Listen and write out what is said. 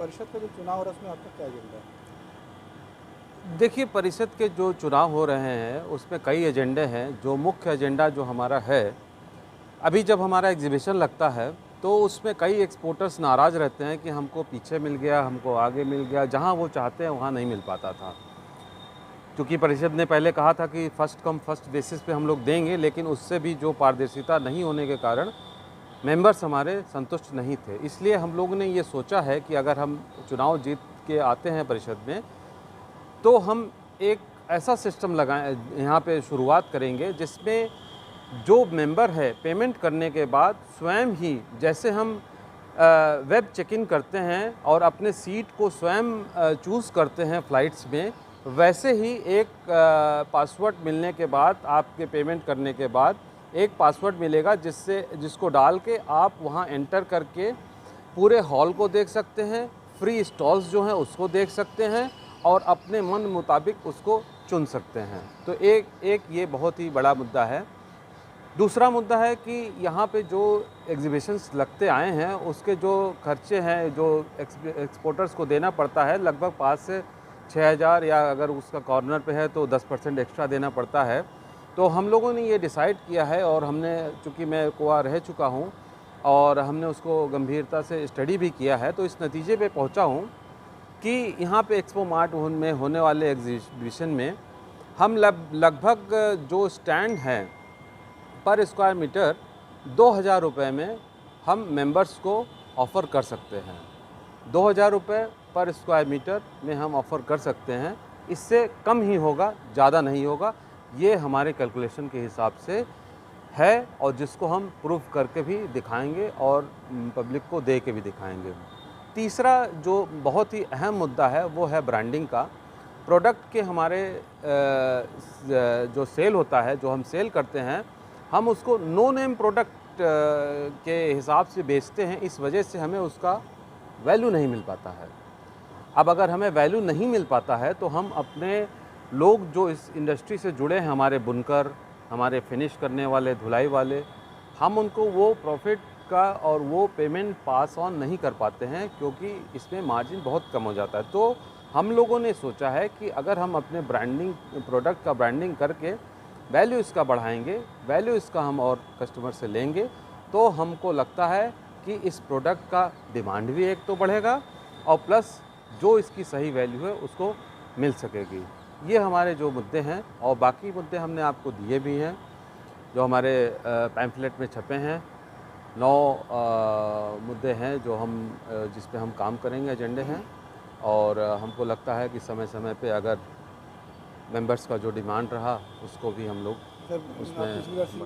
परिषद का जो चुनाव हो रहा है उसमें आपका क्या एजेंडा है? देखिए, परिषद के जो चुनाव हो रहे हैं उसमें कई एजेंडे हैं। जो मुख्य एजेंडा जो हमारा है, अभी जब हमारा एग्जीबिशन लगता है तो उसमें कई एक्सपोर्टर्स नाराज़ रहते हैं कि हमको पीछे मिल गया, हमको आगे मिल गया, जहां वो चाहते हैं वहां नहीं मिल पाता था। क्योंकि परिषद ने पहले कहा था कि फर्स्ट कम फर्स्ट बेसिस पे हम लोग देंगे, लेकिन उससे भी जो पारदर्शिता नहीं होने के कारण मेंबर्स हमारे संतुष्ट नहीं थे। इसलिए हम लोगों ने ये सोचा है कि अगर हम चुनाव जीत के आते हैं परिषद में, तो हम एक ऐसा सिस्टम लगाएं, यहाँ पे शुरुआत करेंगे जिसमें जो मेंबर है पेमेंट करने के बाद स्वयं ही, जैसे हम वेब चेक इन करते हैं और अपने सीट को स्वयं चूज़ करते हैं फ़्लाइट्स में, वैसे ही एक पासवर्ड मिलने के बाद, आपके पेमेंट करने के बाद एक पासवर्ड मिलेगा जिसको डाल के आप वहाँ एंटर करके पूरे हॉल को देख सकते हैं, फ्री स्टॉल्स जो हैं उसको देख सकते हैं और अपने मन मुताबिक उसको चुन सकते हैं। तो एक ये बहुत ही बड़ा मुद्दा है। दूसरा मुद्दा है कि यहाँ पे जो एग्जीबिशंस लगते आए हैं उसके जो खर्चे हैं, जो एक्सपोर्टर्स को देना पड़ता है, लगभग 5 से 6,000, या अगर उसका कॉर्नर पे है तो 10% एक्स्ट्रा देना पड़ता है। तो हम लोगों ने ये डिसाइड किया है, और हमने, चूँकि मैं गोवा रह चुका हूँ और हमने उसको गंभीरता से स्टडी भी किया है, तो इस नतीजे पे पहुँचा हूँ कि यहाँ पे एक्सपो मार्ट में होने वाले एग्जीबिशन में हम लगभग जो स्टैंड हैं पर स्क्वायर मीटर 2,000 रुपये में हम मेंबर्स को ऑफ़र कर सकते हैं। 2,000 रुपये पर स्क्वायर मीटर में हम ऑफ़र कर सकते हैं। इससे कम ही होगा, ज़्यादा नहीं होगा। ये हमारे कैलकुलेशन के हिसाब से है, और जिसको हम प्रूफ करके भी दिखाएंगे और पब्लिक को दे के भी दिखाएंगे। तीसरा जो बहुत ही अहम मुद्दा है वो है ब्रांडिंग का। प्रोडक्ट के हमारे जो सेल होता है, जो हम सेल करते हैं, हम उसको नो नेम प्रोडक्ट के हिसाब से बेचते हैं। इस वजह से हमें उसका वैल्यू नहीं मिल पाता है। अब अगर हमें वैल्यू नहीं मिल पाता है तो हम अपने लोग जो इस इंडस्ट्री से जुड़े हैं, हमारे बुनकर, हमारे फिनिश करने वाले, धुलाई वाले, हम उनको वो प्रॉफिट का और वो पेमेंट पास ऑन नहीं कर पाते हैं, क्योंकि इसमें मार्जिन बहुत कम हो जाता है। तो हम लोगों ने सोचा है कि अगर हम अपने ब्रांडिंग, प्रोडक्ट का ब्रांडिंग करके वैल्यू इसका बढ़ाएंगे, वैल्यू इसका हम और कस्टमर से लेंगे, तो हमको लगता है कि इस प्रोडक्ट का डिमांड भी एक तो बढ़ेगा और प्लस जो इसकी सही वैल्यू है उसको मिल सकेगी। ये हमारे जो मुद्दे हैं, और बाकी मुद्दे हमने आपको दिए भी हैं, जो हमारे पैम्फलेट में छपे हैं। 9 मुद्दे हैं जो हम जिस पे हम काम करेंगे, एजेंडे हैं, और हमको लगता है कि समय समय पे अगर मेंबर्स का जो डिमांड रहा उसको भी हम लोग सर, आप उसमें पिछली बार